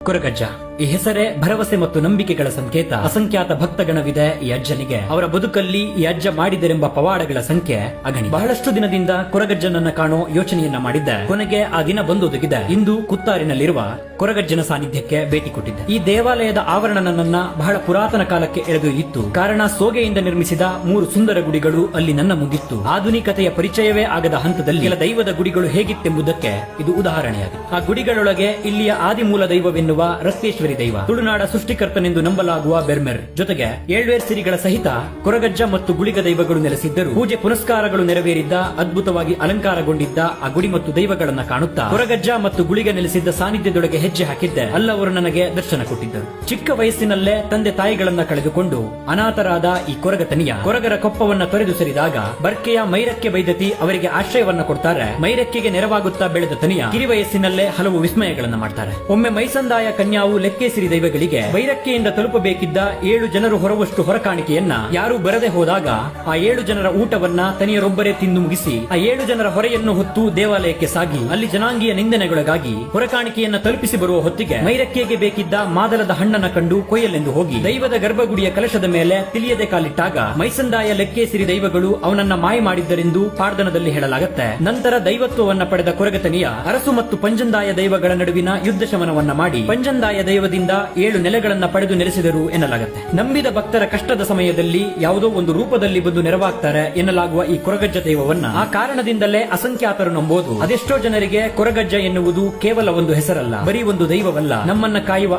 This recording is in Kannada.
ಕೊರಗಜ್ಜ ಈ ಹೆಸರೇ ಭರವಸೆ ಮತ್ತು ನಂಬಿಕೆಗಳ ಸಂಕೇತ. ಅಸಂಖ್ಯಾತ ಭಕ್ತಗಣವಿದೆ ಈ ಅಜ್ಜನಿಗೆ. ಅವರ ಬದುಕಲ್ಲಿ ಈ ಅಜ್ಜ ಮಾಡಿದರೆಂಬ ಪವಾಡಗಳ ಸಂಖ್ಯೆ ಅಗಣಿ. ಬಹಳಷ್ಟು ದಿನದಿಂದ ಕೊರಗಜ್ಜನನ್ನ ಕಾಣೋ ಯೋಚನೆಯನ್ನ ಮಾಡಿದ್ದೆ. ಕೊನೆಗೆ ಆ ದಿನ ಬಂದೊದಗಿದೆ. ಇಂದು ಕುತ್ತಾರಿನಲ್ಲಿರುವ ಕೊರಗಜ್ಜನ ಸಾನ್ನಿಧ್ಯಕ್ಕೆ ಭೇಟಿ ಕೊಟ್ಟಿದ್ದೆ. ಈ ದೇವಾಲಯದ ಆವರಣ ನನ್ನನ್ನ ಬಹಳ ಪುರಾತನ ಕಾಲಕ್ಕೆ ಎಳೆದೊಯ್ಯಿತ್ತು. ಕಾರಣ ಸೋಗೆಯಿಂದ ನಿರ್ಮಿಸಿದ 3 ಸುಂದರ ಗುಡಿಗಳು ಅಲ್ಲಿ ನನ್ನ ಮುಂದಿತ್ತು. ಆಧುನಿಕತೆಯ ಪರಿಚಯವೇ ಆಗದ ಹಂತದಲ್ಲಿ ಕೆಲ ದೈವದ ಗುಡಿಗಳು ಹೇಗಿತ್ತೆಂಬುದಕ್ಕೆ ಇದು ಉದಾಹರಣೆಯಾಗಿದೆ. ಆ ಗುಡಿಗಳೊಳಗೆ ಇಲ್ಲಿಯ ಆದಿಮೂಲ ದೈವವೆನ್ನುವ ರಕ್ತೇಶ್ವರಿ ದೈವ, ತುಳುನಾಡ ಸೃಷ್ಟಿಕರ್ತನೆಂದು ನಂಬಲಾಗುವ ಬೆರ್ಮೆರ್, ಜೊತೆಗೆ ಏಳ್ವೇರ್ ಸಿರಿಗಳ ಸಹಿತ ಕೊರಗಜ್ಜ ಮತ್ತು ಗುಳಿಗ ದೈವಗಳು ನೆಲೆಸಿದ್ದರು. ಪೂಜೆ ಪುನಸ್ಕಾರಗಳು ನೆರವೇರಿದ್ದ, ಅದ್ಭುತವಾಗಿ ಅಲಂಕಾರಗೊಂಡಿದ್ದ ಆ ಗುಡಿ ಮತ್ತು ದೈವಗಳನ್ನ ಕಾಣುತ್ತಾ ಕೊರಗಜ್ಜ ಮತ್ತು ಗುಳಿಗ ನೆಲೆಸಿದ್ದ ಸಾನ್ನಿಧ್ಯದೊಳಗೆ ಹೆಜ್ಜೆ ಹಾಕಿದ್ದೆ. ಅಲ್ಲವರು ನನಗೆ ದರ್ಶನ ಕೊಟ್ಟಿದ್ದರು. ಚಿಕ್ಕ ವಯಸ್ಸಿನಲ್ಲೇ ತಂದೆ ತಾಯಿಗಳನ್ನ ಕಳೆದುಕೊಂಡು ಅನಾಥರಾದ ಈ ಕೊರಗತನಿಯ ಕೊರಗರ ಕೊಪ್ಪವನ್ನ ತೊರೆದು ಸರಿದಾಗ ಬರ್ಕೆಯ ಮೈರಕ್ಕೆ ಬೈದತಿ ಅವರಿಗೆ ಆಶ್ರಯವನ್ನ ಕೊಡ್ತಾರೆ. ಮೈರಕ್ಕಿಗೆ ನೆರವಾಗುತ್ತಾ ಬೆಳೆದ ತನಿಯ ಕಿರಿವಯಸ್ಸಿನಲ್ಲೇ ಹಲವು ವಿಸ್ಮಯಗಳನ್ನ ಮಾಡ್ತಾರೆ. ಒಮ್ಮೆ ಮೈಸಂದಾಯ ಕನ್ಯಾವು ಲೆಕ್ಕೇಸಿರಿ ದೈವಗಳಿಗೆ ಬೈರಕ್ಕೆಯಿಂದ ತಲುಪಬೇಕಿದ್ದ 7 ಜನರು ಹೊರವಷ್ಟು ಹೊರಕಾಣಿಕೆಯನ್ನ ಯಾರು ಬರದೆ ಹೋದಾಗ ಆ 7 ಜನರ ಊಟವನ್ನ ತನಿಯರೊಬ್ಬರೇ ತಿಂದು ಮುಗಿಸಿ ಆ 7 ಜನರ ಹೊರೆಯನ್ನು ಹೊತ್ತು ದೇವಾಲಯಕ್ಕೆ ಸಾಗಿ ಅಲ್ಲಿ ಜನಾಂಗೀಯ ನಿಂದನೆಗೊಳಗಾಗಿ ಹೊರಕಾಣಿಕೆಯನ್ನ ತಲುಪಿಸಿ ಬರುವ ಹೊತ್ತಿಗೆ ಮೈರಕ್ಕೆಗೆ ಬೇಕಿದ್ದ ಮಾದಲದ ಹಣ್ಣನ್ನ ಕಂಡು ಕೊಯ್ಯಲೆಂದು ಹೋಗಿ ದೈವದ ಗರ್ಭಗುಡಿಯ ಕಲಶದ ಮೇಲೆ ತಿಳಿಯದೆ ಕಾಲಿಟ್ಟಾಗ ಮೈಸಂದಾಯ ಲೆಕ್ಕೇಸಿರಿ ದೈವಗಳು ಅವನನ್ನ ಮಾಯ ಮಾಡಿದ್ದರೆಂದು ಪಾಡ್ದನದಲ್ಲಿ ಹೇಳಲಾಗುತ್ತೆ. ನಂತರ ದೈವತ್ವವನ್ನ ಪಡೆದ ಕೊರಗತನಿಯ ಅರಸು ಮತ್ತು ಪಂಜಂದಾಯ ದೈವಗಳ ನಡುವಿನ ಯುದ್ಧ ಶಮನವನ್ನ ಮಾಡಿ ಪಂಜಂದಾಯ ದೈವದಿಂದ 7 ನೆಲೆಗಳನ್ನ ಪಡೆದು ನೆಲೆಸಿದರು ಎನ್ನಲಾಗುತ್ತೆ. ನಂಬಿದ ಭಕ್ತರ ಕಷ್ಟದ ಸಮಯದಲ್ಲಿ ಯಾವುದೋ ಒಂದು ರೂಪದಲ್ಲಿ ಬಂದು ನೆರವಾಗ್ತಾರೆ ಎನ್ನಲಾಗುವ ಈ ಕೊರಗಜ್ಜ ದೈವವನ್ನ ಆ ಕಾರಣದಿಂದಲೇ ಅಸಂಖ್ಯಾತರು ನಂಬೋದು. ಅದೆಷ್ಟೋ ಜನರಿಗೆ ಕೊರಗಜ್ಜ ಎನ್ನುವುದು ಕೇವಲ ಒಂದು ಹೆಸರಲ್ಲ, ಬರೀ ಒಂದು ದೈವವಲ್ಲ, ನಮ್ಮನ್ನ ಕಾಯುವ